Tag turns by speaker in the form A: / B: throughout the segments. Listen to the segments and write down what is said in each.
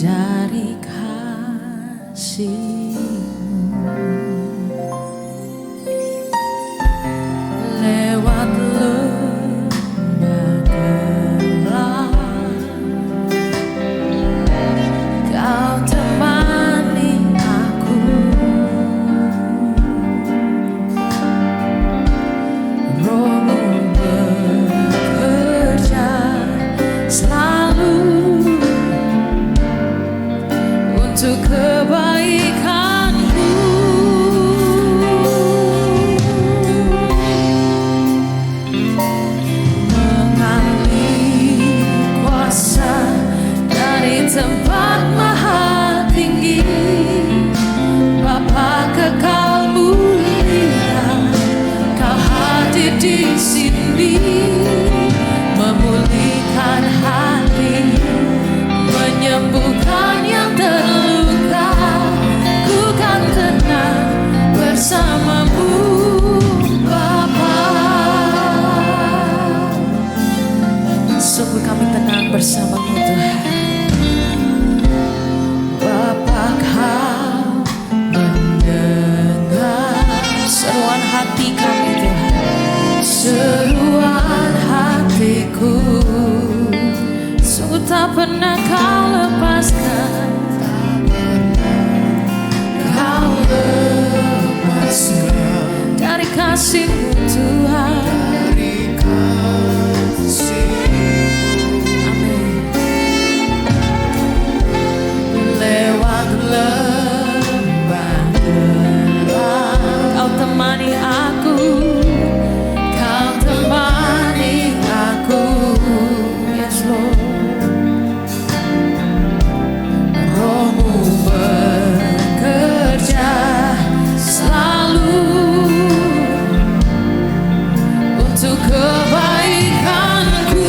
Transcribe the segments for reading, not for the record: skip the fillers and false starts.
A: dari kasih-Mu. Lewat lembah gelap, Kau temani aku. Roh-Mu bekerja selalu untuk kebaikanku. Mengalih kuasa dari tempat maha tinggi, Bapa kekal mulia, Kau hadir di sini, memulihkan hati, menyembuhkan yang terluka. Ku kan tenang bersama-Mu, Bapa. Sungguh kami tenang bersama-Mu, Tuhan. Bapa, Kau mendengar seruan hati kami, Tuhan. Seruan hatiku, sungguh tak pernah Kau lepaskan. Kau lepaskan dari kasih-Mu, Tuhan. Amin. Lewat lembah gelap, Kau temani aku. Kau temani aku. Yes, Lord. Roh-Mu bekerja selalu untuk kebaikanku.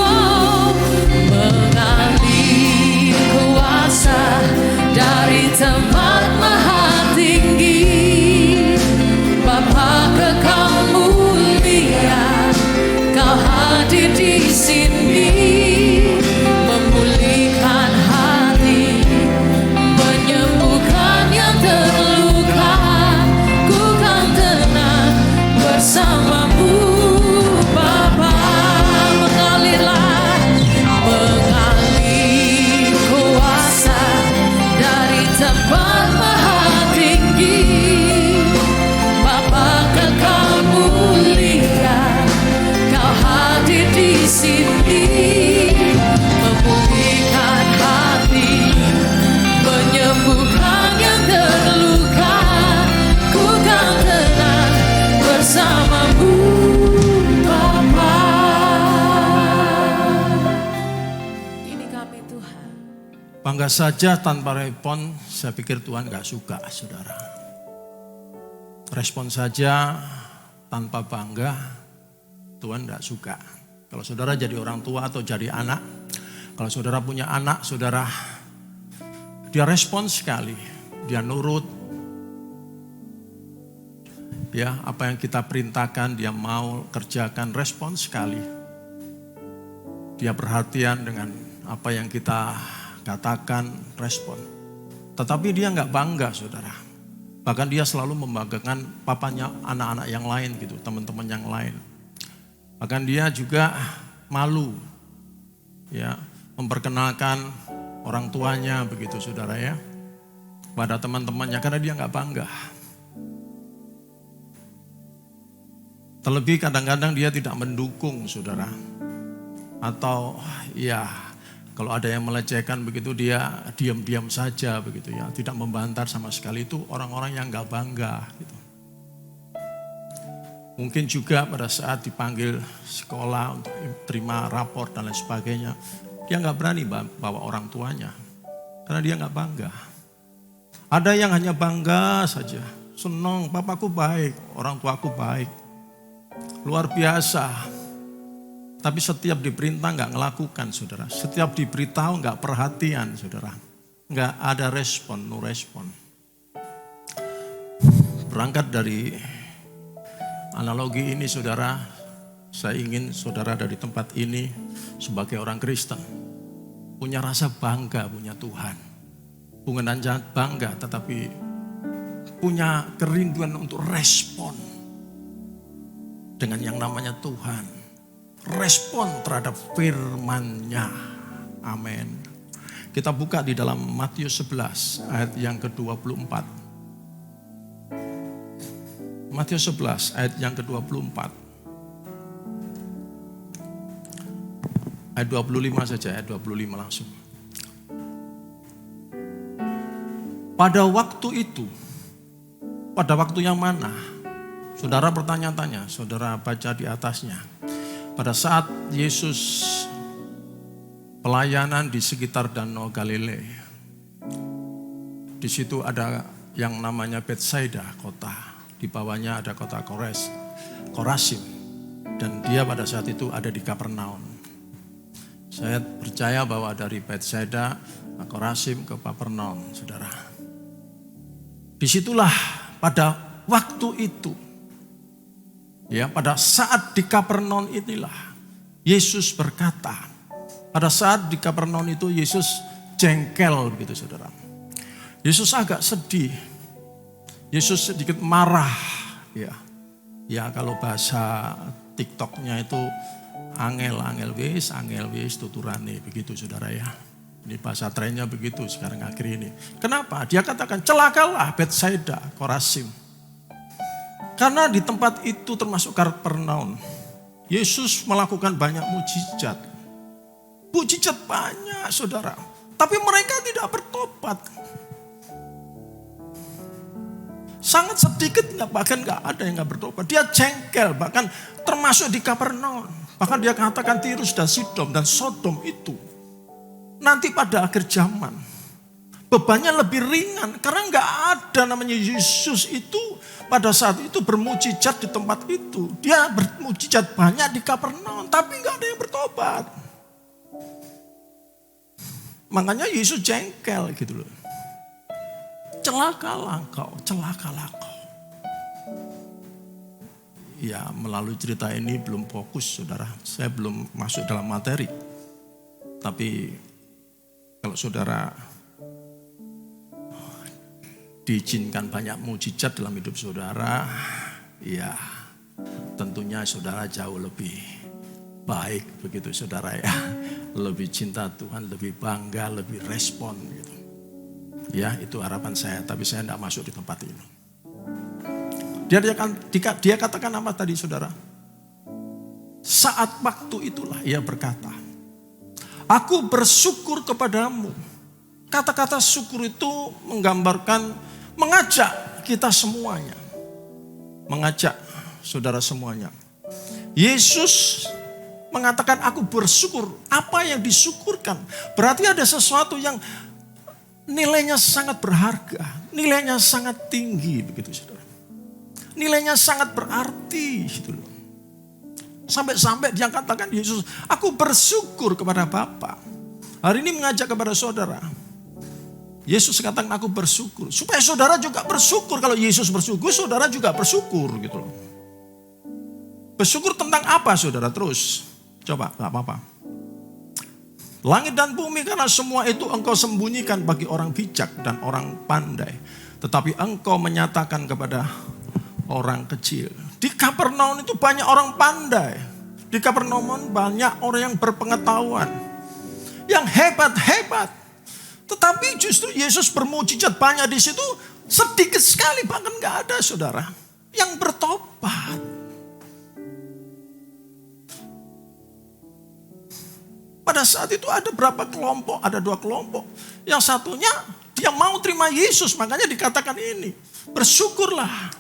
A: Oh, mengalih kuasa dari tempat maha tinggi, Bapa kekal mulia, Kau hadir di sini, memulihkan hati, menyembuhkan yang terluka. Ku kan tenang bersama-Mu, Bapa. Mengalirlah, mengalir kuasa dari tempat maha tinggi, Bapa kekal mulia, Kau hadir di sini, memulihkan hati, menyembuhkan yang terluka. Ku kan tenang bersama-Mu, Bapa. Ini kami, Tuhan.
B: Bangga saja tanpa respon, saya pikir Tuhan gak suka, saudara. Respon saja tanpa bangga, Tuhan gak suka. Kalau saudara jadi orang tua atau jadi anak, kalau saudara punya anak, saudara, dia respon sekali, dia nurut. Ya, apa yang kita perintahkan, dia mau kerjakan, respon sekali. Dia perhatian dengan apa yang kita katakan, respon. Tetapi dia nggak bangga, saudara. Bahkan dia selalu membanggakan papanya anak-anak yang lain gitu, teman-teman yang lain. Bahkan dia juga malu, ya, memperkenalkan orang tuanya begitu, saudara ya, pada teman-temannya karena dia nggak bangga. Terlebih kadang-kadang dia tidak mendukung, saudara. Atau ya, kalau ada yang melecehkan begitu dia diam-diam saja begitu ya, tidak membantah sama sekali. Itu orang-orang yang nggak bangga gitu. Mungkin juga pada saat dipanggil sekolah untuk terima rapor dan lain sebagainya, dia nggak berani bawa orang tuanya karena dia nggak bangga. Ada yang hanya bangga saja, senang, papaku baik, orang tuaku baik, luar biasa. Tapi setiap diperintah nggak ngelakukan, saudara. Setiap diberitahu nggak perhatian, saudara. Nggak ada respon, no respon. Berangkat dari analogi ini, saudara, saya ingin saudara dari tempat ini sebagai orang Kristen, punya rasa bangga punya Tuhan. Bukan hanya bangga tetapi punya kerinduan untuk respon dengan yang namanya Tuhan. Respon terhadap firman-Nya. Amin. Kita buka di dalam Matius 11 ayat yang ke-24. Matius 11 ayat yang ke-24. Ayat 25 saja, ayat 25 langsung. Pada waktu itu, pada waktu yang mana? Saudara bertanya-tanya, saudara baca di atasnya. Pada saat Yesus pelayanan di sekitar Danau Galilea. Di situ ada yang namanya Betsaida, kota. Di bawahnya ada kota Korasim. Dan dia pada saat itu ada di Kapernaum. Saya percaya bahwa dari Betsaida, Korasim ke Kapernaum, saudara. Disitulah pada waktu itu, ya pada saat di Kapernaum inilah Yesus berkata. Pada saat di Kapernaum itu Yesus jengkel begitu saudara. Yesus agak sedih. Yesus sedikit marah. Ya kalau bahasa TikToknya itu angel wis tuturane begitu saudara ya. Ini bahasa trennya begitu sekarang akhir ini. Kenapa? Dia katakan celakalah Betsaida, Korasim. Karena di tempat itu termasuk Kapernaum. Yesus melakukan banyak mujizat. Mujizat banyak saudara. Tapi mereka tidak bertobat. Sangat sedikit, bahkan gak ada yang gak bertobat. Dia jengkel, bahkan termasuk di Kapernaum. Bahkan dia katakan Tirus dan Sidon dan Sodom itu. Nanti pada akhir zaman. Bebannya lebih ringan. Karena gak ada namanya Yesus itu pada saat itu bermujizat di tempat itu. Dia bermujizat banyak di Kapernaum. Tapi gak ada yang bertobat. Makanya Yesus jengkel gitu loh. Celakalah kau. Ya melalui cerita ini belum fokus saudara. Saya belum masuk dalam materi. Tapi kalau saudara diizinkan banyak mujizat dalam hidup saudara. Ya tentunya saudara jauh lebih baik begitu saudara ya. Lebih cinta Tuhan, lebih bangga, lebih respon gitu. Ya itu harapan saya, tapi saya tidak masuk di tempat ini. Dia katakan apa tadi saudara? Saat waktu itulah ia berkata, aku bersyukur kepadamu. Kata-kata syukur itu menggambarkan, mengajak kita semuanya. Mengajak saudara semuanya. Yesus mengatakan aku bersyukur. Apa yang disyukurkan? Berarti ada sesuatu yang nilainya sangat berharga. Nilainya sangat tinggi begitu saudara. Nilainya sangat berarti gitu loh. Sampai-sampai dia katakan Yesus, aku bersyukur kepada Bapa. Hari ini mengajak kepada saudara. Yesus katakan aku bersyukur. Supaya saudara juga bersyukur. Kalau Yesus bersyukur, saudara juga bersyukur gitu loh. Bersyukur tentang apa saudara? Terus. Coba, gak apa-apa. Langit dan bumi karena semua itu engkau sembunyikan bagi orang bijak dan orang pandai. Tetapi engkau menyatakan kepada orang kecil. Di Kapernaum itu banyak orang pandai. Di Kapernaum banyak orang yang berpengetahuan. Yang hebat-hebat. Tetapi justru Yesus bermujizat banyak di situ. Sedikit sekali, bahkan gak ada saudara. Yang bertobat. Pada saat itu ada berapa kelompok? Ada 2 kelompok. Yang satunya dia mau terima Yesus. Makanya dikatakan ini. Bersyukurlah.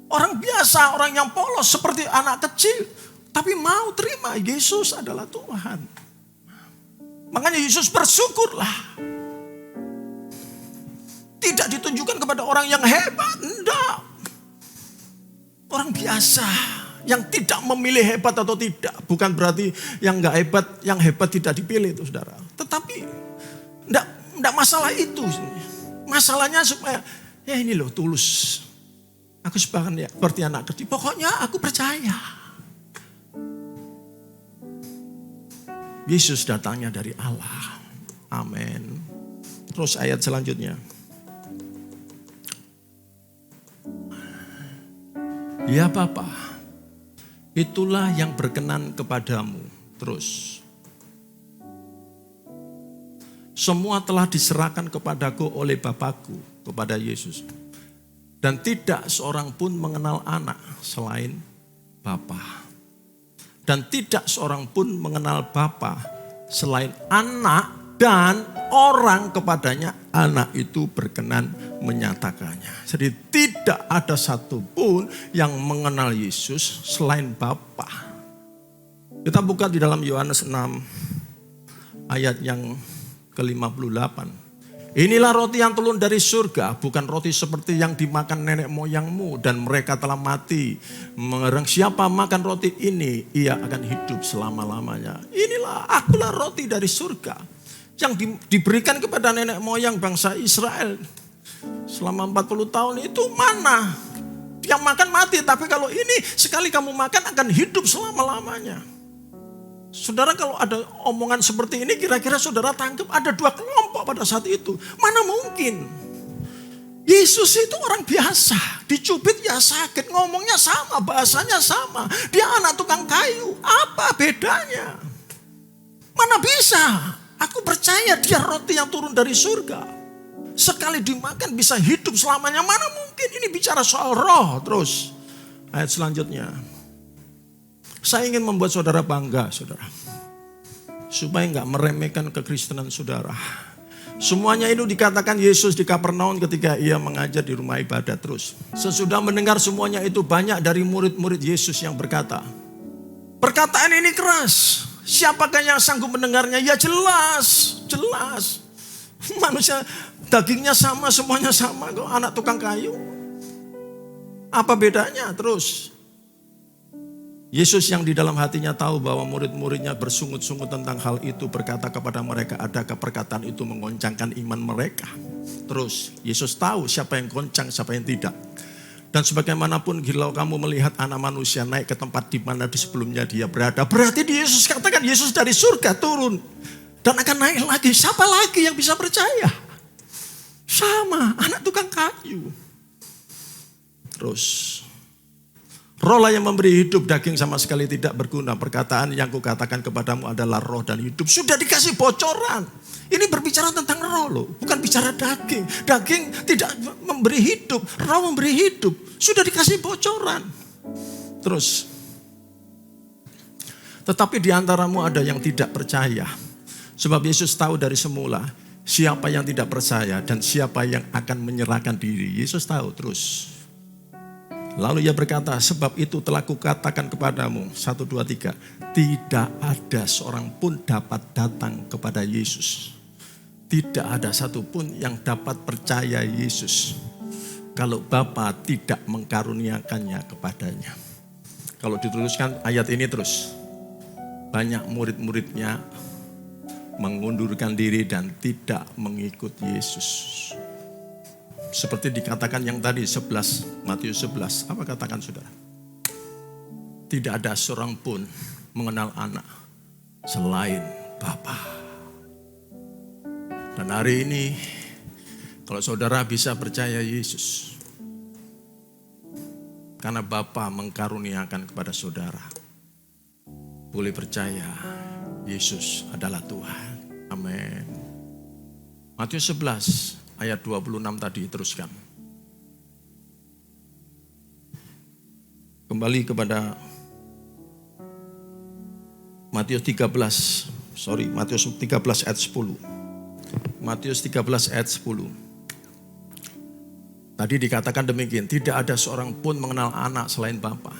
B: Orang biasa, orang yang polos seperti anak kecil. Tapi mau terima Yesus adalah Tuhan. Makanya Yesus bersyukurlah. Tidak ditunjukkan kepada orang yang hebat. Enggak. Orang biasa. Yang tidak memilih hebat atau tidak. Bukan berarti yang gak hebat, yang hebat tidak dipilih itu saudara. Tetapi enggak masalah itu. Masalahnya supaya, ya ini loh tulus. Aku seperti anak kecil. Pokoknya aku percaya. Yesus datangnya dari Allah. Amin. Terus ayat selanjutnya. Ya Bapa, itulah yang berkenan kepadamu. Terus. Semua telah diserahkan kepadaku oleh Bapakku, kepada Yesus. Dan tidak seorang pun mengenal anak selain Bapa. Dan tidak seorang pun mengenal Bapa selain anak dan orang kepadanya anak itu berkenan menyatakannya. Jadi tidak ada satupun yang mengenal Yesus selain Bapa. Kita buka di dalam Yohanes 6 ayat yang ke-58. Inilah roti yang turun dari surga, bukan roti seperti yang dimakan nenek moyangmu dan mereka telah mati. Mengerang siapa makan roti ini, ia akan hidup selama-lamanya. Inilah akulah roti dari surga yang diberikan kepada nenek moyang bangsa Israel. Selama 40 tahun itu mana? Yang makan mati, tapi kalau ini sekali kamu makan akan hidup selama-lamanya. Saudara, kalau ada omongan seperti ini kira-kira saudara tangkap ada dua kelompok pada saat itu. Mana mungkin? Yesus itu orang biasa, dicubit ya sakit, ngomongnya sama, bahasanya sama. Dia anak tukang kayu, apa bedanya? Mana bisa? Aku percaya dia roti yang turun dari surga. Sekali dimakan bisa hidup selamanya, mana mungkin? Ini bicara soal roh. Terus ayat selanjutnya. Saya ingin membuat saudara bangga, saudara. Supaya enggak meremehkan kekristenan saudara. Semuanya itu dikatakan Yesus di Kapernaum ketika ia mengajar di rumah ibadat terus. Sesudah mendengar semuanya itu banyak dari murid-murid Yesus yang berkata, perkataan ini keras. Siapakah yang sanggup mendengarnya? Ya jelas, jelas. Manusia dagingnya sama, semuanya sama kok, anak tukang kayu. Apa bedanya? Terus Yesus yang di dalam hatinya tahu bahwa murid-muridnya bersungut-sungut tentang hal itu berkata kepada mereka, adakah perkataan itu mengoncangkan iman mereka? Terus Yesus tahu siapa yang goncang, siapa yang tidak. Dan sebagaimanapun kalau kamu melihat anak manusia naik ke tempat di mana di sebelumnya dia berada. Berarti Yesus katakan Yesus dari surga turun. Dan akan naik lagi. Siapa lagi yang bisa percaya? Sama anak tukang kayu. Terus. Roh lah yang memberi hidup, daging sama sekali tidak berguna. Perkataan yang kukatakan kepadamu adalah roh dan hidup. Sudah dikasih bocoran. Ini berbicara tentang roh loh, bukan bicara daging. Daging tidak memberi hidup, roh memberi hidup. Sudah dikasih bocoran. Terus. Tetapi di antaramu ada yang tidak percaya. Sebab Yesus tahu dari semula siapa yang tidak percaya dan siapa yang akan menyerahkan diri. Yesus tahu terus. Lalu ia berkata, sebab itu telah kukatakan kepadamu, 1, 2, 3. Tidak ada seorang pun dapat datang kepada Yesus. Tidak ada satupun yang dapat percaya Yesus. Kalau Bapa tidak mengkaruniakannya kepadanya. Kalau dituliskan ayat ini terus. Banyak murid-muridnya mengundurkan diri dan tidak mengikut Yesus. Seperti dikatakan yang tadi 11, Matius 11. Apa katakan saudara? Tidak ada seorang pun mengenal anak selain Bapa. Dan hari ini kalau saudara bisa percaya Yesus. Karena Bapa mengkaruniakan kepada saudara. Boleh percaya Yesus adalah Tuhan. Amin. Matius 11. Ayat 26 tadi teruskan. Kembali kepada Matius 13 ayat 10. Matius 13 ayat 10. Tadi dikatakan demikian, tidak ada seorang pun mengenal anak selain Bapa.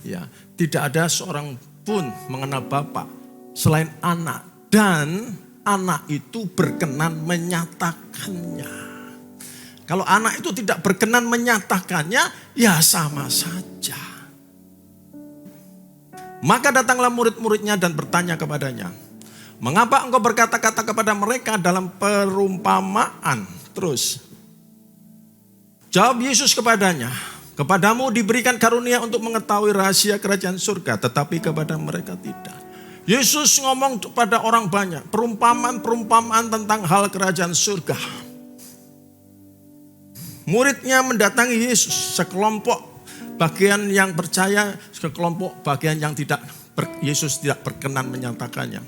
B: Ya, tidak ada seorang pun mengenal Bapa selain anak dan anak itu berkenan menyatakannya. Kalau anak itu tidak berkenan menyatakannya, ya sama saja. Maka datanglah murid-muridnya dan bertanya kepadanya, mengapa engkau berkata-kata kepada mereka dalam perumpamaan? Terus, jawab Yesus kepadanya, kepadamu diberikan karunia untuk mengetahui rahasia kerajaan surga, tetapi kepada mereka tidak. Yesus ngomong kepada orang banyak, perumpamaan-perumpamaan tentang hal kerajaan surga. Muridnya mendatangi Yesus, sekelompok bagian yang percaya, sekelompok bagian yang tidak, Yesus tidak berkenan menyatakannya.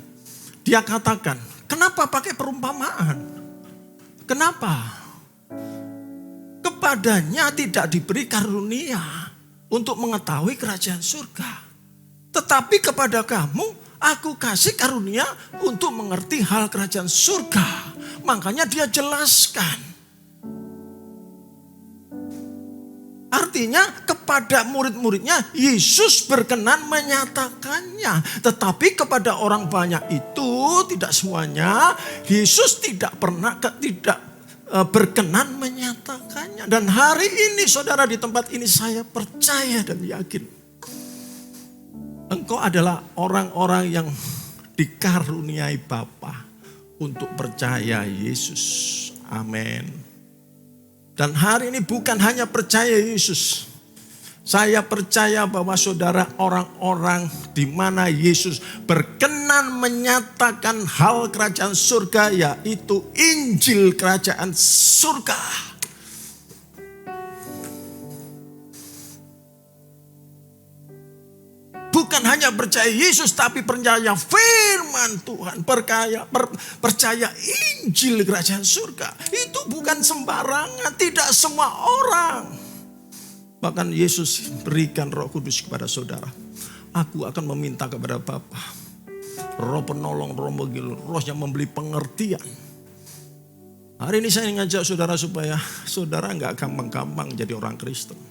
B: Dia katakan, kenapa pakai perumpamaan? Kenapa? Kepadanya tidak diberi karunia untuk mengetahui kerajaan surga. Tetapi kepada kamu, aku kasih karunia untuk mengerti hal kerajaan surga. Makanya dia jelaskan. Artinya kepada murid-muridnya Yesus berkenan menyatakannya. Tetapi kepada orang banyak itu tidak semuanya Yesus tidak pernah berkenan menyatakannya. Dan hari ini saudara di tempat ini saya percaya dan yakin. Engkau adalah orang-orang yang dikaruniai Bapa untuk percaya Yesus. Amin. Dan hari ini bukan hanya percaya Yesus. Saya percaya bahwa saudara orang-orang di mana Yesus berkenan menyatakan hal kerajaan surga, yaitu Injil kerajaan surga. Bukan hanya percaya Yesus, tapi percaya firman Tuhan. Percaya Injil kerajaan surga. Itu bukan sembarangan, tidak semua orang. Bahkan Yesus berikan Roh Kudus kepada saudara. Aku akan meminta kepada Bapa, Roh penolong, Roh menggil, Roh yang memberi pengertian. Hari ini saya ngajak saudara supaya saudara gak gampang-gampang jadi orang Kristen.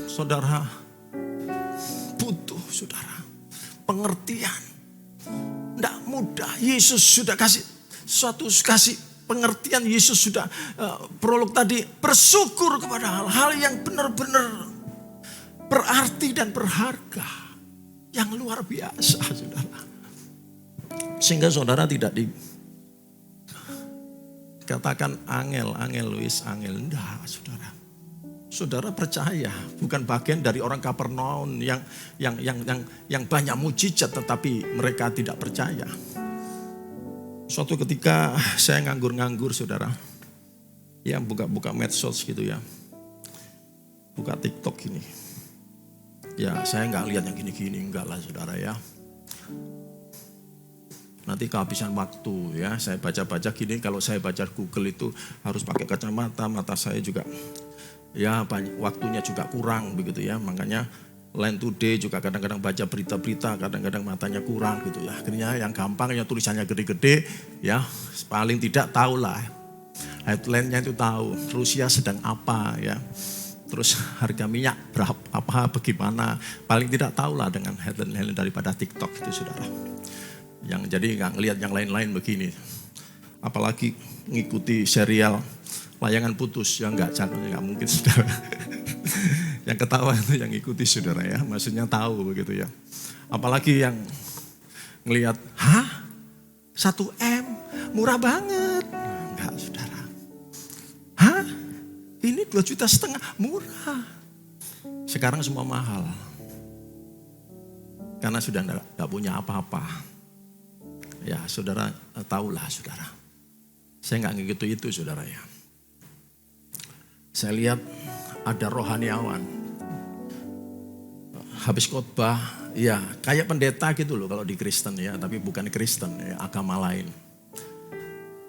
B: Saudara butuh saudara pengertian. Tidak mudah. Yesus sudah kasih pengertian. Yesus sudah prolog tadi bersyukur kepada hal-hal yang benar-benar berarti dan berharga. Yang luar biasa saudara. Sehingga saudara tidak dikatakan angel Luis, angel. Enggak saudara. Saudara percaya, bukan bagian dari orang Kapernaum yang banyak mujizat tetapi mereka tidak percaya. Suatu ketika saya nganggur saudara. Ya buka medsos gitu ya. Buka TikTok gini. Ya saya nggak lihat yang gini-gini, enggak lah saudara ya. Nanti kehabisan waktu ya. Saya baca-baca gini, kalau saya baca Google itu harus pakai kacamata, mata saya juga ya waktunya juga kurang begitu ya. Makanya Line Today juga kadang-kadang baca berita-berita, kadang-kadang matanya kurang gitu ya. Akhirnya yang gampang ya tulisannya gede-gede ya, paling tidak tahu lah. Headline-nya itu tahu Rusia sedang apa ya. Terus harga minyak berapa, apa, bagaimana. Paling tidak tahu lah dengan headline daripada TikTok itu saudara. Yang jadi nggak ngelihat yang lain-lain begini. Apalagi ngikuti serial Layangan Putus, ya enggak mungkin saudara. Yang ketawa itu yang ikuti saudara ya, maksudnya tahu begitu ya. Apalagi yang ngelihat, 1M murah banget. Enggak saudara. Ini 2,5 juta murah. Sekarang semua mahal. Karena sudah enggak punya apa-apa. Ya saudara tahulah saudara. Saya enggak ngikuti itu saudara ya. Saya lihat ada rohaniawan. Habis khotbah, ya kayak pendeta gitu loh kalau di Kristen ya. Tapi bukan Kristen ya, agama lain.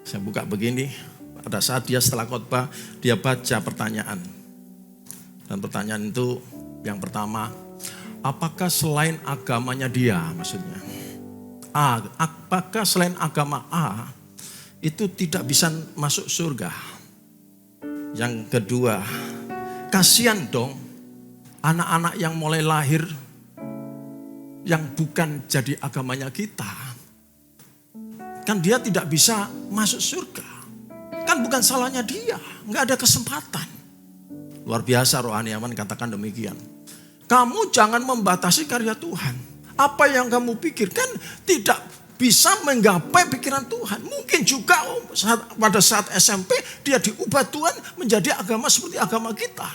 B: Saya buka begini, pada saat dia setelah khotbah, dia baca pertanyaan. Dan pertanyaan itu yang pertama, apakah selain agamanya dia maksudnya? Apakah selain agama A itu tidak bisa masuk surga? Yang kedua, kasihan dong anak-anak yang mulai lahir yang bukan jadi agamanya kita. Kan dia tidak bisa masuk surga. Kan bukan salahnya dia, nggak ada kesempatan. Luar biasa rohaniawan katakan demikian. Kamu jangan membatasi karya Tuhan. Apa yang kamu pikirkan tidak bisa menggapai pikiran Tuhan. Mungkin juga pada saat SMP dia diubah Tuhan menjadi agama seperti agama kita.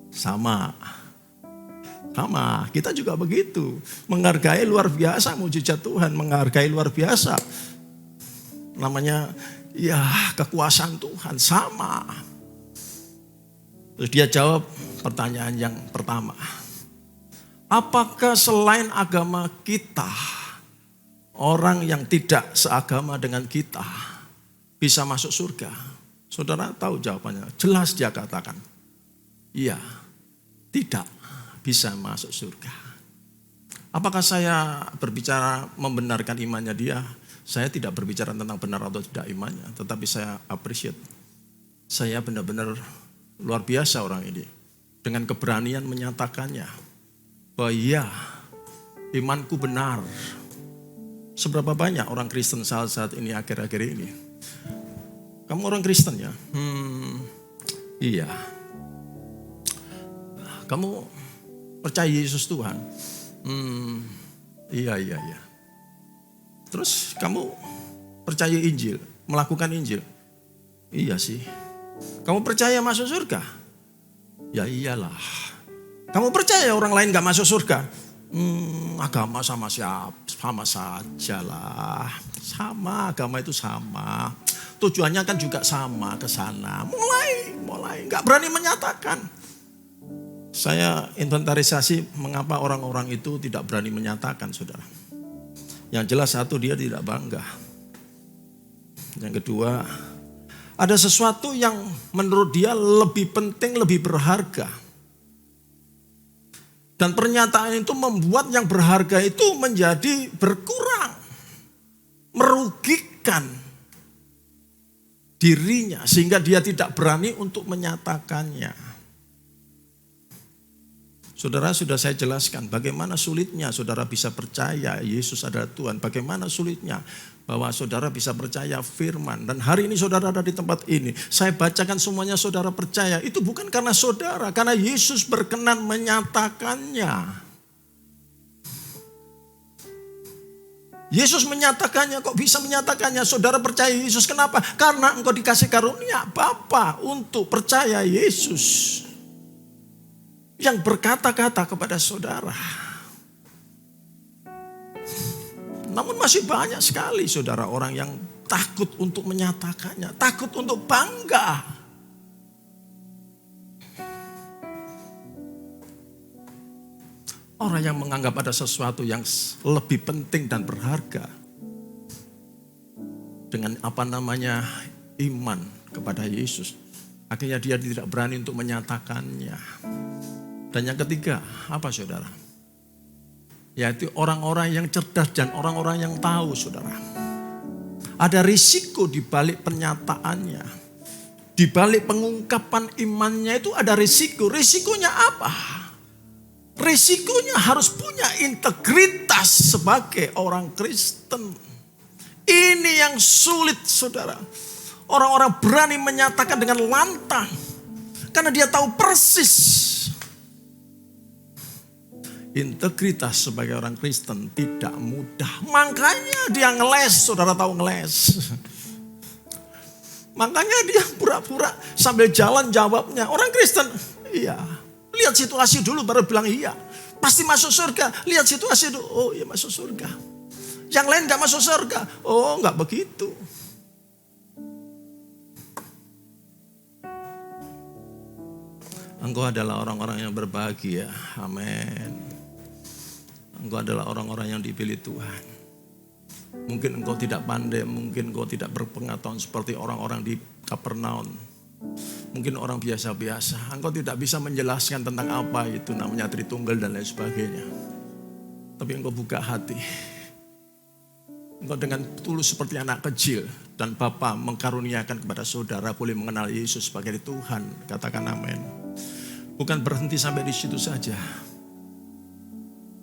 B: Sama Sama, kita juga begitu. Menghargai luar biasa mujizat Tuhan, menghargai luar biasa. Namanya ya kekuasaan Tuhan, sama. Terus dia jawab pertanyaan yang pertama. Apakah selain agama kita, orang yang tidak seagama dengan kita bisa masuk surga? Saudara tahu jawabannya, jelas dia katakan. Iya, tidak bisa masuk surga. Apakah saya berbicara membenarkan imannya dia? Saya tidak berbicara tentang benar atau tidak imannya, tetapi saya appreciate. Saya benar-benar luar biasa orang ini. Dengan keberanian menyatakannya. Bahwa iya, imanku benar. Seberapa banyak orang Kristen saat ini akhir-akhir ini? Kamu orang Kristen ya? Iya. Kamu percaya Yesus Tuhan? Iya. Terus kamu percaya Injil, melakukan Injil? Iya sih. Kamu percaya masuk surga? Ya iyalah. Kamu percaya orang lain gak masuk surga? Agama sama saja lah. Sama, agama itu sama. Tujuannya kan juga sama ke sana. Mulai gak berani menyatakan. Saya inventarisasi mengapa orang-orang itu tidak berani menyatakan, saudara. Yang jelas satu, dia tidak bangga. Yang kedua, ada sesuatu yang menurut dia lebih penting, lebih berharga. Dan pernyataan itu membuat yang berharga itu menjadi berkurang. Merugikan dirinya sehingga dia tidak berani untuk menyatakannya. Saudara, sudah saya jelaskan bagaimana sulitnya saudara bisa percaya Yesus adalah Tuhan. Bagaimana sulitnya bahwa saudara bisa percaya firman. Dan hari ini saudara ada di tempat ini. Saya bacakan semuanya saudara percaya. Itu bukan karena saudara, karena Yesus berkenan menyatakannya. Yesus menyatakannya, kok bisa menyatakannya? Saudara percaya Yesus, kenapa? Karena engkau dikasih karunia Bapa untuk percaya Yesus. Yang berkata-kata kepada saudara. Namun masih banyak sekali saudara orang yang takut untuk menyatakannya. Takut untuk bangga. Orang yang menganggap ada sesuatu yang lebih penting dan berharga. Dengan iman kepada Yesus. Akhirnya dia tidak berani untuk menyatakannya. Dan yang ketiga, apa saudara? Yaitu orang-orang yang cerdas dan orang-orang yang tahu saudara. Ada risiko di balik pernyataannya. Di balik pengungkapan imannya itu ada risiko. Risikonya apa? Risikonya harus punya integritas sebagai orang Kristen. Ini yang sulit saudara. Orang-orang berani menyatakan dengan lantang. Karena dia tahu persis. Integritas sebagai orang Kristen tidak mudah. Makanya dia ngeles, saudara tahu ngeles. Makanya dia pura-pura sambil jalan jawabnya. Orang Kristen, iya. Lihat situasi dulu baru bilang iya. Pasti masuk surga. Lihat situasi dulu, oh iya masuk surga. Yang lain gak masuk surga. Oh gak begitu. Engkau adalah orang-orang yang berbahagia. Amin. Engkau adalah orang-orang yang dipilih Tuhan. Mungkin engkau tidak pandai, mungkin engkau tidak berpengetahuan seperti orang-orang di Kapernaum. Mungkin orang biasa-biasa. Engkau tidak bisa menjelaskan tentang apa itu namanya Tritunggal dan lain sebagainya. Tapi engkau buka hati. Engkau dengan tulus seperti anak kecil. Dan Bapa mengkaruniakan kepada saudara boleh mengenal Yesus sebagai Tuhan. Katakan amin. Bukan berhenti sampai di situ saja.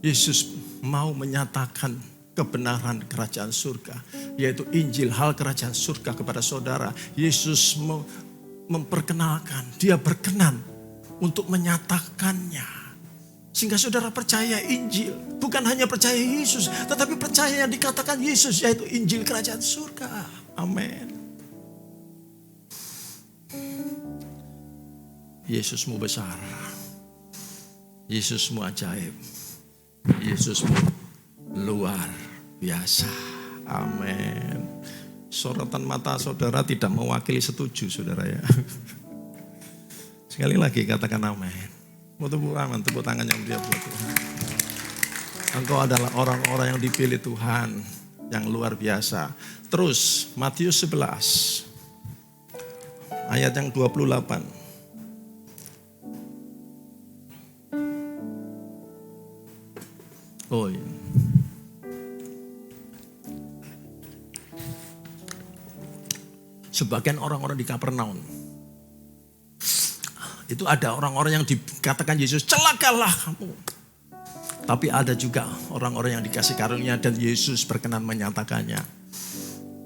B: Yesus mau menyatakan kebenaran kerajaan surga. Yaitu Injil, hal kerajaan surga kepada saudara. Yesus memperkenalkan, dia berkenan untuk menyatakannya. Sehingga saudara percaya Injil. Bukan hanya percaya Yesus, tetapi percaya yang dikatakan Yesus, yaitu Injil kerajaan surga. Amin. Yesusmu besar. Yesusmu ajaib. Yesusmu luar biasa. Amin. Sorotan mata saudara tidak mewakili setuju, saudara ya. Sekali lagi katakan amin. Mau tepuk tangan yang dia buat Tuhan. Engkau adalah orang-orang yang dipilih Tuhan yang luar biasa. Terus Matius 11 ayat yang 28. Oh iya. Sebagian orang-orang di Kapernaum itu ada orang-orang yang dikatakan Yesus, celakalah kamu. Tapi ada juga orang-orang yang dikasih karunia dan Yesus berkenan menyatakannya.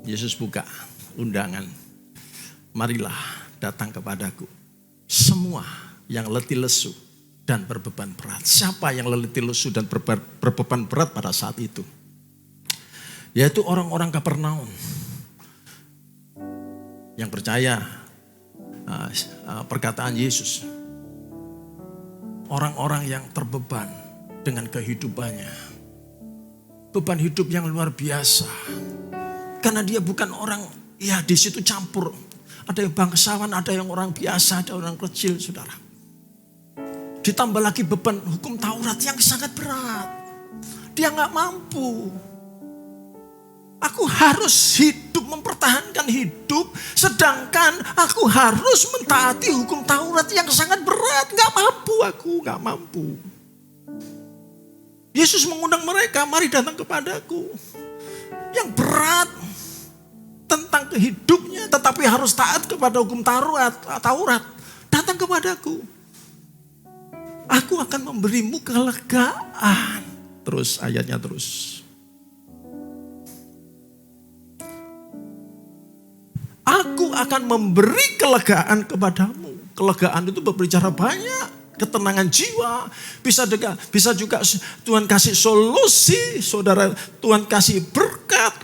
B: Yesus buka undangan. Marilah datang kepadaku. Semua yang letih lesu dan berbeban berat. Siapa yang letih lesu dan berbeban berat pada saat itu? Yaitu orang-orang Kapernaum. Yang percaya perkataan Yesus. Orang-orang yang terbeban dengan kehidupannya. Beban hidup yang luar biasa. Karena dia bukan orang, ya di situ campur. Ada yang bangsawan, ada yang orang biasa, ada orang kecil, saudara. Ditambah lagi beban hukum Taurat yang sangat berat. Dia gak mampu. Aku harus hidup, mempertahankan hidup. Sedangkan aku harus mentaati hukum Taurat yang sangat berat. Gak mampu aku, gak mampu. Yesus mengundang mereka, mari datang kepadaku. Yang berat tentang hidupnya, tetapi harus taat kepada hukum Taurat. Datang kepadaku. Aku akan memberimu kelegaan. Terus ayatnya terus. Aku akan memberi kelegaan kepadamu. Kelegaan itu berbicara banyak. Ketenangan jiwa. Bisa juga Tuhan kasih solusi. Saudara, Tuhan kasih berkat.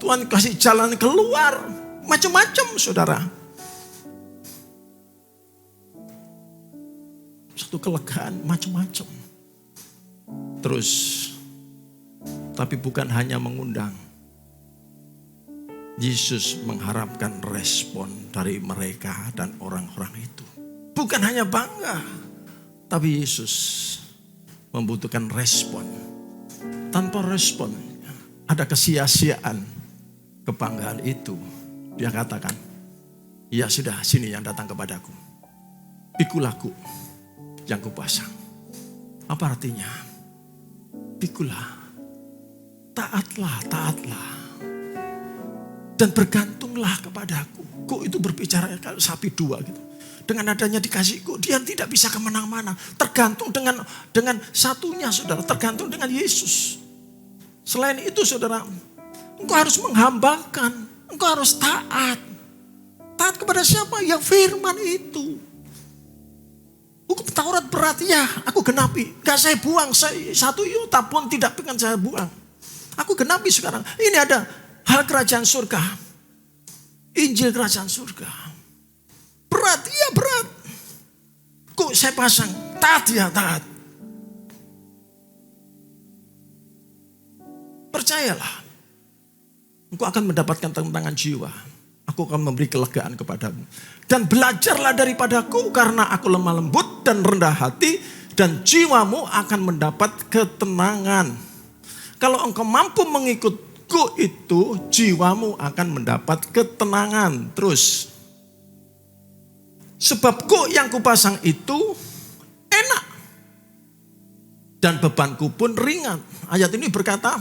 B: Tuhan kasih jalan keluar. Macam-macam, saudara. Satu kelegaan, macam-macam. Terus, tapi bukan hanya mengundang. Yesus mengharapkan respon dari mereka dan orang-orang itu. Bukan hanya bangga, tapi Yesus membutuhkan respon. Tanpa respon, ada kesia-siaan kebanggaan itu. Dia katakan, ya sudah, sini yang datang kepadaku. Pikulah yang kupasang. Apa artinya? Pikulah, taatlah. Dan bergantunglah kepadaku. Kok itu berbicara kalau sapi dua gitu. Dengan adanya dikasihku, dia tidak bisa kemana-mana. Tergantung dengan satunya, saudara. Tergantung dengan Yesus. Selain itu, saudara, engkau harus menghambakan. Engkau harus taat. Taat kepada siapa? Yang firman itu. Hukum Taurat berat, ya aku genapi. Gak saya buang, satu iota pun tidak pengen saya buang. Aku genapi sekarang. Ini ada hal kerajaan surga. Injil kerajaan surga. Berat, iya berat. Kok saya pasang, taat ya taat. Percayalah. Engkau akan mendapatkan tantangan jiwa. Aku akan memberi kelegaan kepadamu. Dan belajarlah daripadaku karena aku lemah lembut dan rendah hati. Dan jiwamu akan mendapat ketenangan. Kalau engkau mampu mengikutku itu, jiwamu akan mendapat ketenangan. Terus. Sebab kuk yang kupasang itu enak. Dan bebanku pun ringan. Ayat ini berkata,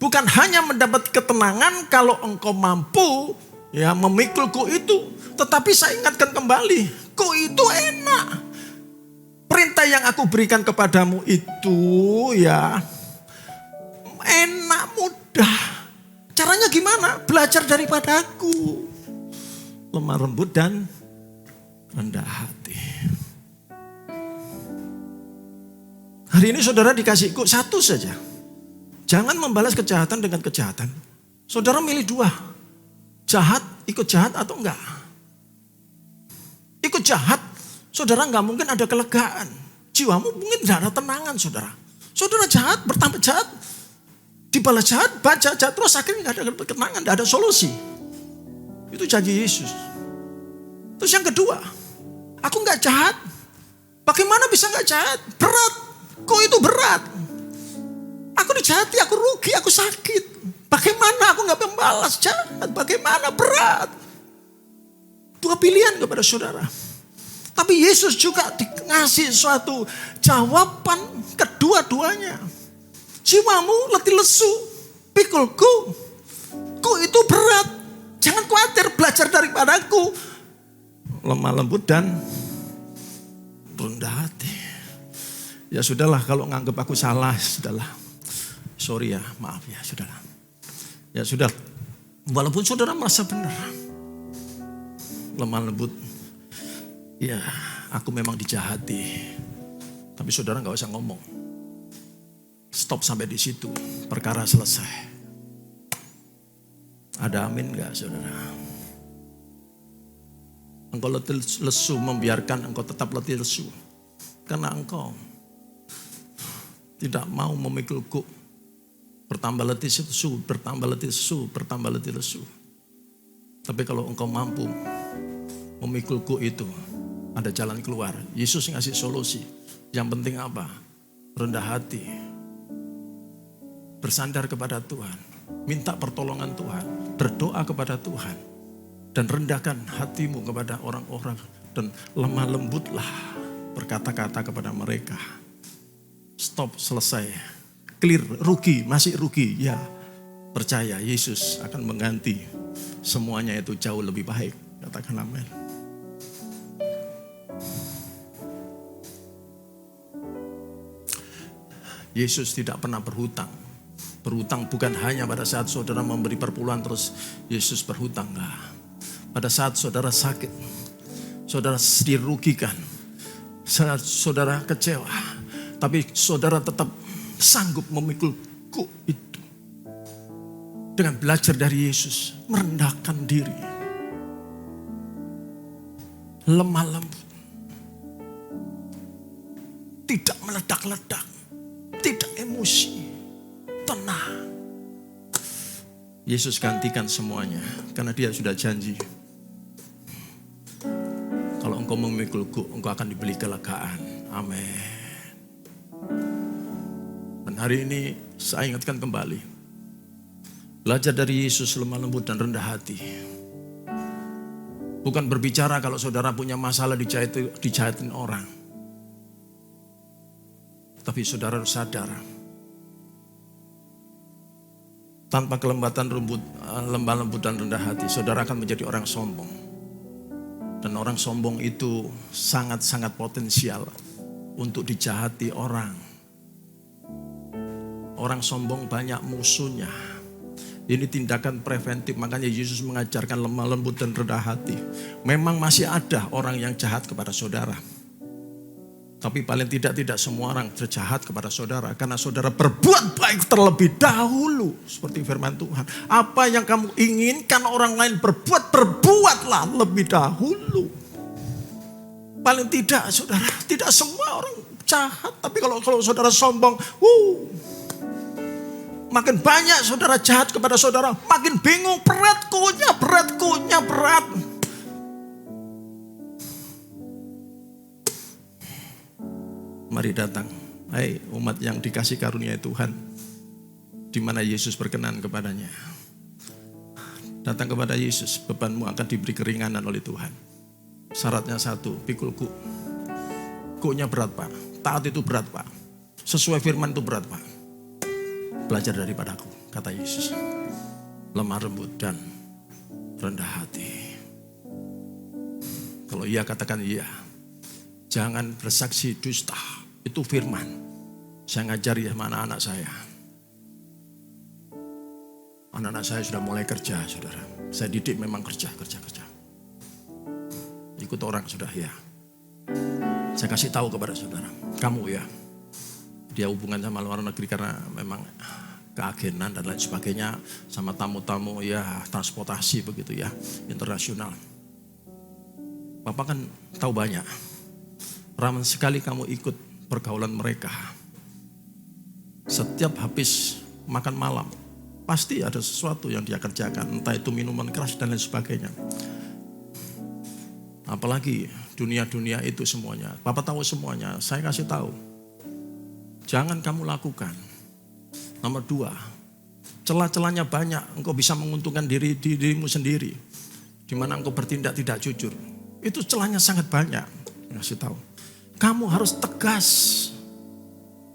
B: bukan hanya mendapat ketenangan kalau engkau mampu ya memikul kuk itu. Tetapi saya ingatkan kembali, kuk itu enak. Perintah yang aku berikan kepadamu itu ya enak, mudah. Caranya gimana? Belajar daripada aku. Lemah lembut dan rendah hati. Hari ini saudara dikasih kuk satu saja. Jangan membalas kejahatan dengan kejahatan. Saudara milih dua. Jahat, ikut jahat atau enggak? Ikut jahat, saudara nggak mungkin ada kelegaan. Jiwamu mungkin tidak ada tenangan, saudara. Saudara jahat, bertambah jahat, dibalas jahat, baca jahat, terus akhirnya nggak ada ketenangan, nggak ada solusi. Itu janji Yesus. Terus yang kedua, aku nggak jahat. Bagaimana bisa nggak jahat? Berat. Kok itu berat? Aku dijahati, aku rugi, aku sakit. Bagaimana aku nggak membalas jahat? Bagaimana berat? Dua pilihan kepada saudara. Tapi Yesus juga dikasih suatu jawaban kedua-duanya. Jiwamu letih lesu, pikulku. Ku itu berat. Jangan khawatir, belajar daripadaku. Lemah lembut dan rendah hati. Ya sudahlah, kalau nganggap aku salah, sudahlah. Sorry ya, maaf ya, sudahlah. Ya sudah, walaupun saudara merasa benar. Lemah lembut, ya aku memang dijahati. Tapi saudara gak usah ngomong. Stop sampai di situ, perkara selesai. Ada amin gak saudara? Engkau letih lesu, membiarkan engkau tetap letih lesu. Karena engkau tidak mau memikul kuk. Bertambah letih lesu, bertambah letih lesu, bertambah letih lesu. Tapi kalau engkau mampu memikul kuk itu, ada jalan keluar. Yesus ngasih solusi. Yang penting apa? Rendah hati. Bersandar kepada Tuhan. Minta pertolongan Tuhan. Berdoa kepada Tuhan. Dan rendahkan hatimu kepada orang-orang. Dan lemah lembutlah berkata-kata kepada mereka. Stop, selesai. Clear, rugi, masih rugi. Ya, percaya Yesus akan mengganti semuanya itu jauh lebih baik. Katakan amin. Yesus tidak pernah berhutang. Berhutang bukan hanya pada saat saudara memberi perpuluhan terus Yesus berhutang. Enggak. Pada saat saudara sakit, saudara dirugikan, saudara kecewa, tapi saudara tetap sanggup memikul kuk itu. Dengan belajar dari Yesus, merendahkan diri, lemah lembut, tidak meledak-ledak, tidak emosi, tenang. Yesus gantikan semuanya, karena dia sudah janji. Kalau engkau memikul kuk, engkau akan diberi kelegaan. Amin. Dan hari ini saya ingatkan kembali. Belajar dari Yesus lemah lembut dan rendah hati. Bukan berbicara kalau saudara punya masalah dijahatin orang. Tapi saudara harus sadar. Tanpa kelembatan lemah lembut dan rendah hati, saudara akan menjadi orang sombong. Dan orang sombong itu sangat-sangat potensial untuk dijahati orang. Orang sombong banyak musuhnya. Ini tindakan preventif, makanya Yesus mengajarkan lemah lembut dan rendah hati. Memang masih ada orang yang jahat kepada saudara. Tapi paling tidak semua orang terjahat kepada saudara. Karena saudara berbuat baik terlebih dahulu. Seperti firman Tuhan. Apa yang kamu inginkan orang lain berbuat, berbuatlah lebih dahulu. Paling tidak saudara, tidak semua orang jahat. Tapi kalau saudara sombong, makin banyak saudara jahat kepada saudara. Makin bingung, berat. Mari datang, hai umat yang dikasih karunia Tuhan, di mana Yesus berkenan kepadanya. Datang kepada Yesus, bebanmu akan diberi keringanan oleh Tuhan. Syaratnya satu, pikul kuk. Kuknya berat Pak, taat itu berat Pak. Sesuai firman itu berat Pak. Belajar daripadaku, kata Yesus. Lemah lembut dan rendah hati. Kalau iya katakan iya. Jangan bersaksi dusta. Itu firman. Saya ngajari sama anak-anak saya. Anak-anak saya sudah mulai kerja, saudara. Saya didik memang kerja. Ikut orang sudah ya. Saya kasih tahu kepada saudara. Kamu ya. Dia hubungan sama luar negeri karena memang keagenan dan lain sebagainya. Sama tamu-tamu ya transportasi begitu ya. Internasional. Bapak kan tahu banyak. Rawan sekali kamu ikut pergaulan mereka. Setiap habis makan malam, pasti ada sesuatu yang dia kerjakan. Entah itu minuman keras dan lain sebagainya. Apalagi dunia-dunia itu semuanya. Bapak tahu semuanya, saya kasih tahu. Jangan kamu lakukan. Nomor 2, celah-celahnya banyak. Engkau bisa menguntungkan dirimu sendiri. Di mana engkau bertindak tidak jujur. Itu celahnya sangat banyak. Kasih tahu. Kamu harus tegas.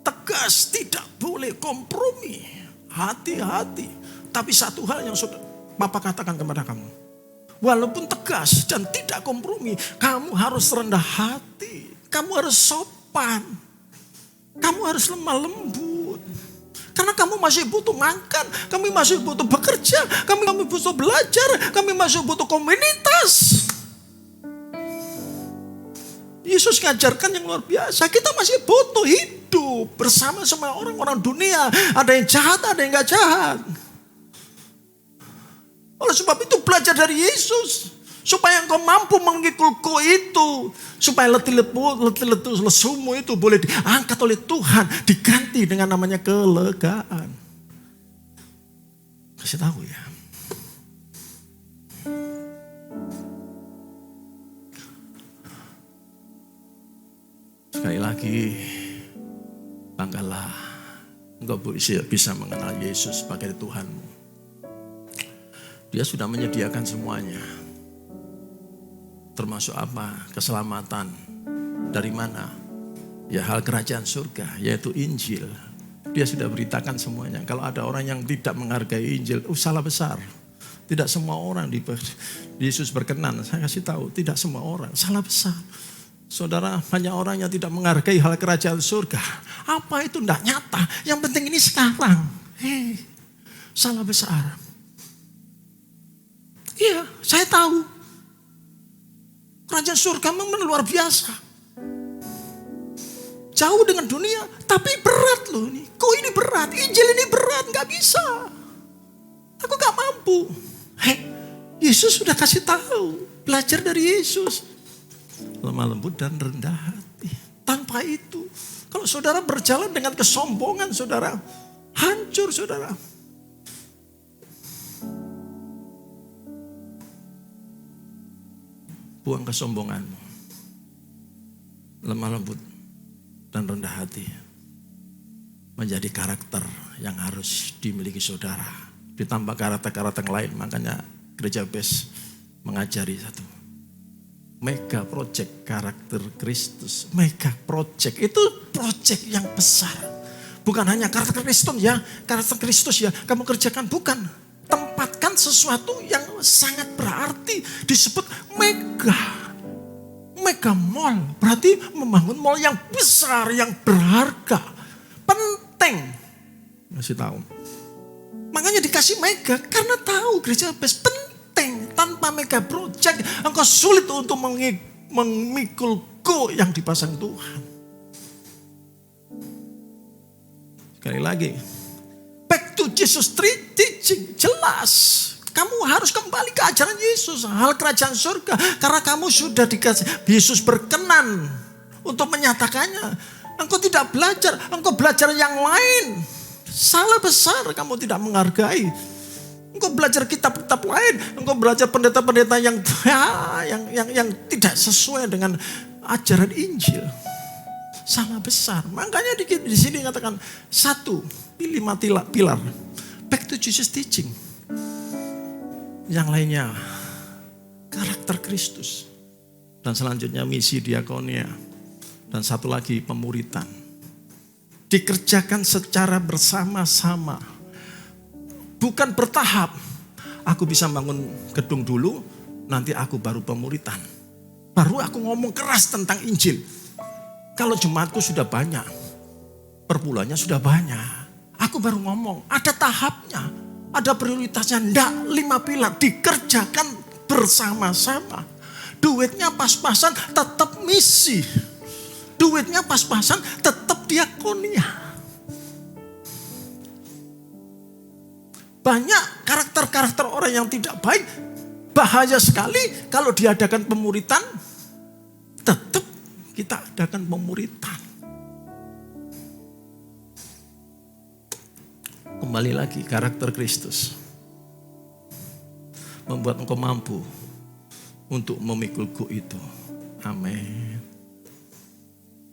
B: Tegas, tidak boleh kompromi. Hati-hati. Tapi satu hal yang sudah Bapak katakan kepada kamu. Walaupun tegas dan tidak kompromi, kamu harus rendah hati. Kamu harus sopan. Kamu harus lemah lembut. Karena kamu masih butuh makan, kami masih butuh bekerja, kami butuh belajar, kami masih butuh komunitas. Yesus ngajarkan yang luar biasa. Kita masih butuh hidup bersama sama orang-orang dunia. Ada yang jahat, ada yang gak jahat. Oleh sebab itu belajar dari Yesus. Supaya engkau mampu mengikulku itu. Supaya letih lesumu itu boleh diangkat oleh Tuhan. Diganti dengan namanya kelegaan. Kasih tahu ya. Sekali lagi. Banggalah. Engkau bisa mengenal Yesus sebagai Tuhanmu. Dia sudah menyediakan semuanya. Termasuk apa? Keselamatan. Dari mana? Ya hal kerajaan surga, yaitu Injil. Dia sudah beritakan semuanya. Kalau ada orang yang tidak menghargai Injil, salah besar. Tidak semua orang di Yesus berkenan. Saya kasih tahu, tidak semua orang. Salah besar. Saudara, banyak orang yang tidak menghargai hal kerajaan surga. Apa itu? Tidak nyata. Yang penting ini sekarang. Salah besar. Iya, saya tahu. Kerajaan surga memang luar biasa. Jauh dengan dunia, tapi berat loh ini. Kok ini berat? Injil ini berat, gak bisa. Aku gak mampu. Yesus sudah kasih tahu. Belajar dari Yesus. Lemah lembut dan rendah hati. Tanpa itu, kalau saudara berjalan dengan kesombongan, saudara hancur, saudara. Buang kesombonganmu. Lemah lembut dan rendah hati. Menjadi karakter yang harus dimiliki saudara. Ditambah karakter-karakter lain. Makanya Gereja Best mengajari satu. Mega project karakter Kristus. Mega project. Itu project yang besar. Bukan hanya karakter Kristus ya. Karakter Kristus ya. Kamu kerjakan. Bukan. Tempatkan sesuatu yang sangat berarti. Disebut mega. Mega mall. Berarti membangun mall yang besar. Yang berharga. Penting. Masih tahu. Makanya dikasih mega. Karena tahu Gereja Best penting. Tanpa mega project. Engkau sulit untuk memikul go yang dipasang Tuhan. Sekali lagi. Back to Jesus teaching. Jelas. Kamu harus kembali ke ajaran Yesus. Hal kerajaan surga. Karena kamu sudah dikasih. Yesus berkenan untuk menyatakannya. Engkau tidak belajar. Engkau belajar yang lain. Salah besar kamu tidak menghargai. Engkau belajar kitab-kitab lain. Engkau belajar pendeta-pendeta yang tidak sesuai dengan ajaran Injil. Salah besar. Makanya di sini katakan 1, 5 pilar. Back to Jesus teaching. Yang lainnya karakter Kristus. Dan selanjutnya misi diakonia. Dan satu lagi pemuritan. Dikerjakan secara bersama-sama. Bukan bertahap. Aku bisa bangun gedung dulu, nanti aku baru pemuritan. Baru aku ngomong keras tentang Injil. Kalau jemaatku sudah banyak, per bulannya sudah banyak. Aku baru ngomong, ada tahapnya, ada prioritasnya. Nggak, 5 pilar dikerjakan bersama-sama. Duitnya pas-pasan tetap misi. Duitnya pas-pasan tetap diakonia. Banyak karakter-karakter orang yang tidak baik. Bahaya sekali kalau diadakan pemuritan. Tetap kita mengadakan pemuritan. Kembali lagi, karakter Kristus membuat engkau mampu untuk memikul guk itu. Amin.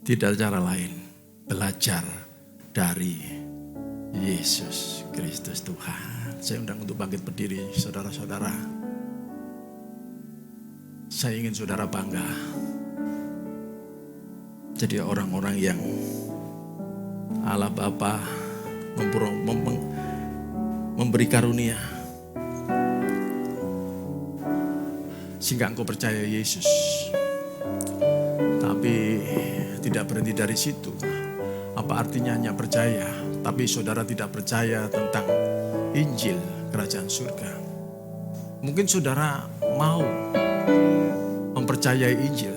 B: Tidak ada cara lain, belajar dari Yesus Kristus Tuhan. Saya undang untuk bangkit berdiri, saudara-saudara. Saya ingin saudara bangga jadi orang-orang yang Allah Bapa memberi karunia sehingga engkau percaya Yesus. Tapi tidak berhenti dari situ. Apa artinya hanya percaya, tapi saudara tidak percaya tentang Injil Kerajaan Surga. Mungkin saudara mau mempercayai Injil,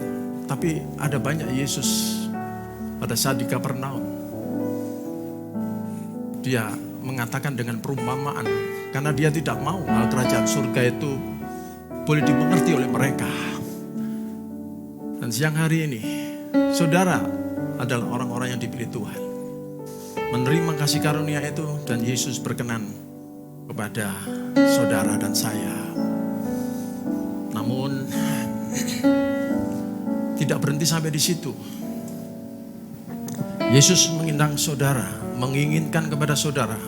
B: tapi ada banyak Yesus pada saat di Kapernaum. Dia mengatakan dengan perumpamaan, karena dia tidak mau hal kerajaan surga itu boleh dimengerti oleh mereka. Dan siang hari ini, saudara adalah orang-orang yang dipilih Tuhan, menerima kasih karunia itu, dan Yesus berkenan kepada saudara dan saya. Namun tidak berhenti sampai di situ. Yesus mengundang saudara, menginginkan kepada saudara,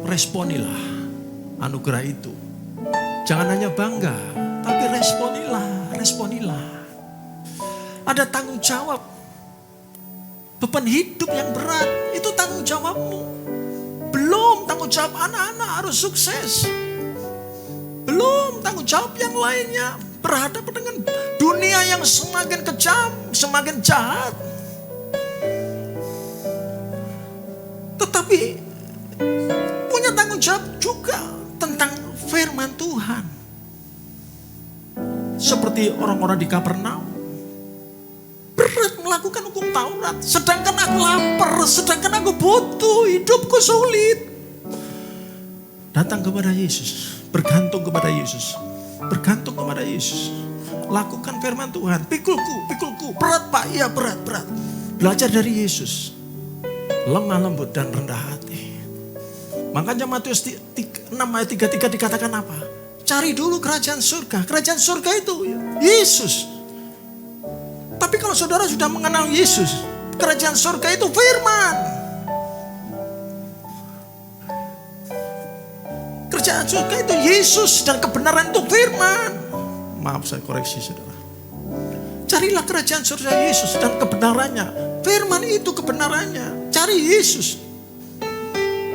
B: responilah anugerah itu. Jangan hanya bangga, tapi responilah. Ada tanggung jawab. Beban hidup yang berat, itu tanggung jawabmu. Belum tanggung jawab anak-anak harus sukses. Belum tanggung jawab yang lainnya. Berhadapan dengan dunia yang semakin kejam, semakin jahat. Tetapi punya tanggung jawab juga tentang firman Tuhan. Seperti orang-orang di Kapernaum. Berat melakukan hukum Taurat. Sedangkan aku lapar, sedangkan aku butuh, hidupku sulit. Datang kepada Yesus, bergantung kepada Yesus. Bergantung kepada Yesus. Lakukan firman Tuhan. Pikulku. Berat Pak, iya berat. Belajar dari Yesus. Lemah lembut dan rendah hati. Makanya Matius 6 ayat 33 dikatakan apa? Cari dulu kerajaan surga. Kerajaan surga itu Yesus. Tapi kalau saudara sudah mengenal Yesus, kerajaan surga itu firman. Kerajaan surga itu Yesus dan kebenaran itu firman. Maaf saya koreksi saudara. Carilah kerajaan surga Yesus dan kebenarannya. Firman itu kebenarannya. Cari Yesus.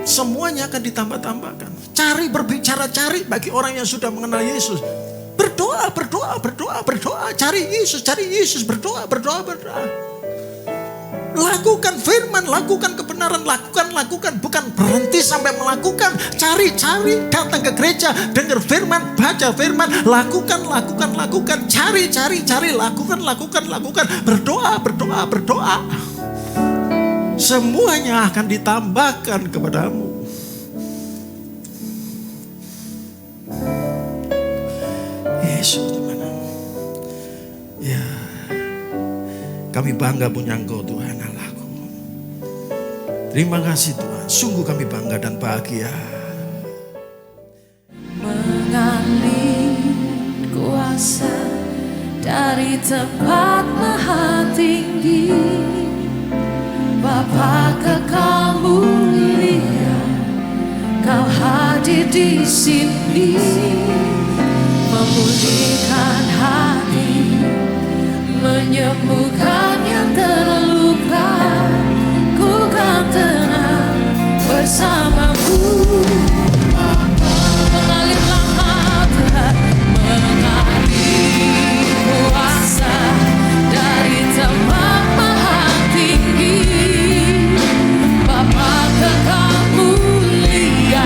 B: Semuanya akan ditambah-tambahkan. Cari berbicara, cari bagi orang yang sudah mengenal Yesus. Berdoa. Cari Yesus, berdoa. Lakukan firman, lakukan kebenaran, lakukan. Bukan berhenti sampai melakukan. Cari, datang ke gereja, dengar firman, baca firman, lakukan. Cari, lakukan. Berdoa. Semuanya akan ditambahkan kepadamu. Yesus di mana? Ya, kami bangga punya Engkau Tuhan Allahku. Terima kasih Tuhan. Sungguh kami bangga dan bahagia.
A: Mengalir kuasa dari tempat maha tinggi. Bapa kekal mulia, Kau hadir di sini, memulihkan hati, menyembuhkan yang terluka. Ku kan tenang bersamamu. Mengalirlah Tuhan, mengalir kuasa dari tempat maha tinggi. Bapa kekal mulia,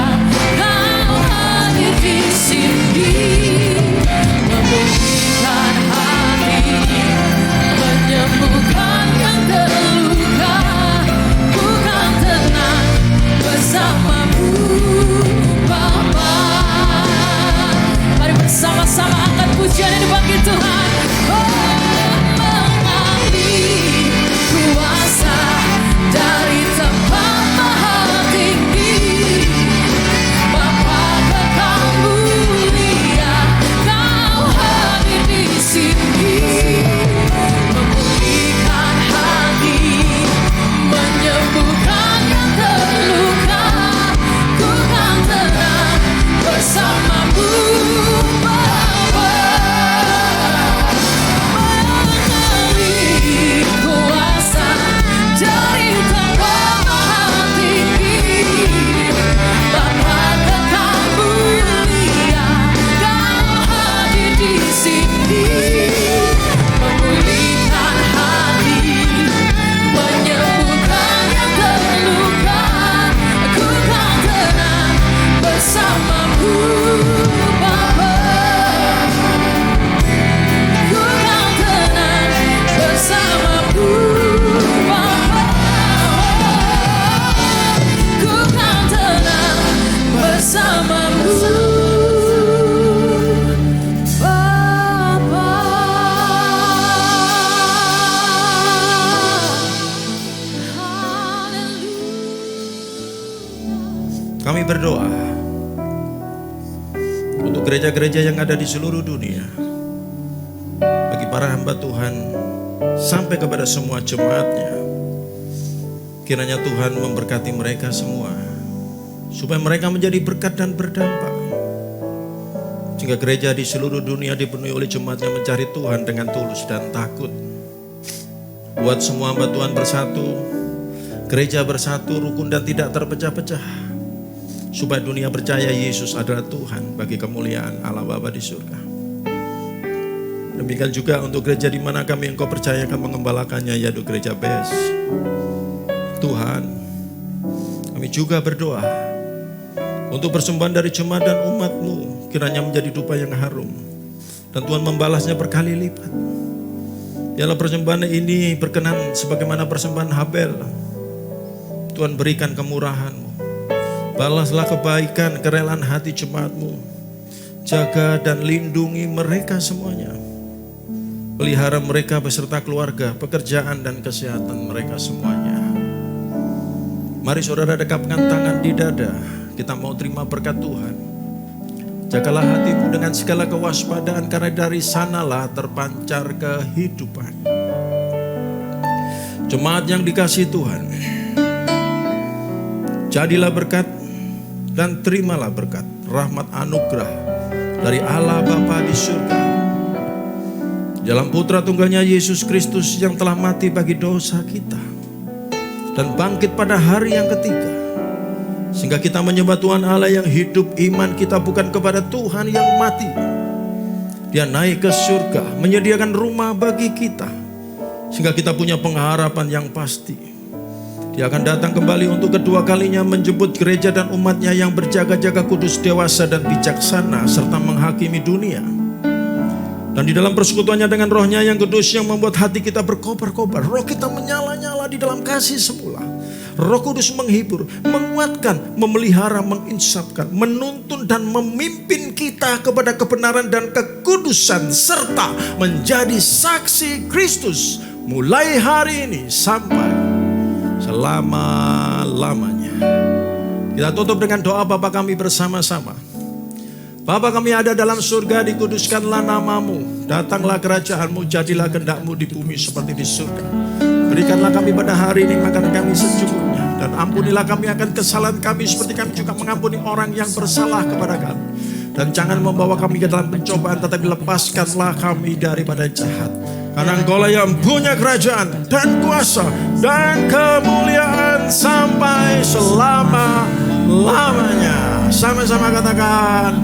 A: Kau hadir di sini, memulihkan hati, menyembuhkan
C: Kami berdoa untuk gereja-gereja yang ada di seluruh dunia, bagi para hamba Tuhan sampai kepada semua jemaatnya. Kiranya Tuhan memberkati mereka semua, supaya mereka menjadi berkat dan berdampak, sehingga gereja di seluruh dunia dipenuhi oleh jemaat yang mencari Tuhan dengan tulus dan takut. Buat semua hamba Tuhan bersatu, gereja bersatu, rukun dan tidak terpecah-pecah, supaya dunia percaya Yesus adalah Tuhan bagi kemuliaan Allah Bapa di surga. Demikian juga untuk gereja di mana kami Engkau percayakan mengembalakannya, yaitu gereja BES. Tuhan, kami juga berdoa untuk persembahan dari jemaat dan umat-Mu, kiranya menjadi dupa yang harum, dan Tuhan membalasnya berkali lipat. Biarlah persembahan ini berkenan sebagaimana persembahan Habel. Tuhan, berikan kemurahan-Mu, balaslah kebaikan, kerelaan hati jemaat-Mu. Jaga dan lindungi mereka semuanya. Pelihara mereka beserta keluarga, pekerjaan dan kesehatan mereka semuanya. Mari saudara dekapkan tangan di dada. Kita mau terima berkat Tuhan. Jagalah hatimu dengan segala kewaspadaan, karena dari sanalah terpancar kehidupan. Jemaat yang dikasihi Tuhan, jadilah berkat dan terimalah berkat, rahmat anugerah dari Allah Bapa di surga, dalam Putra Tunggalnya Yesus Kristus yang telah mati bagi dosa kita dan bangkit pada hari yang ketiga, sehingga kita menyembah Tuhan Allah yang hidup. Iman kita bukan kepada Tuhan yang mati. Dia naik ke surga, menyediakan rumah bagi kita, sehingga kita punya pengharapan yang pasti. Dia akan datang kembali untuk kedua kalinya, menjemput gereja dan umatnya yang berjaga-jaga, kudus, dewasa dan bijaksana, serta menghakimi dunia. Dan di dalam persekutuannya dengan Rohnya yang kudus, yang membuat hati kita berkobar-kobar, roh kita menyala-nyala di dalam kasih semula. Roh Kudus menghibur, menguatkan, memelihara, menginsafkan, menuntun dan memimpin kita kepada kebenaran dan kekudusan, serta menjadi saksi Kristus mulai hari ini sampai selama-lamanya. Kita tutup dengan doa Bapa kami bersama-sama. Bapa kami ada dalam surga, dikuduskanlah namamu, datanglah kerajaanmu, jadilah kehendak-mu di bumi seperti di surga. Berikanlah kami pada hari ini makanan kami secukupnya, dan ampunilah kami akan kesalahan kami seperti kami juga mengampuni orang yang bersalah kepada kami. Dan jangan membawa kami ke dalam pencobaan, tetapi lepaskanlah kami daripada jahat. Karena Engkaulah yang punya kerajaan dan kuasa dan kemuliaan sampai selama-lamanya. Sama-sama katakan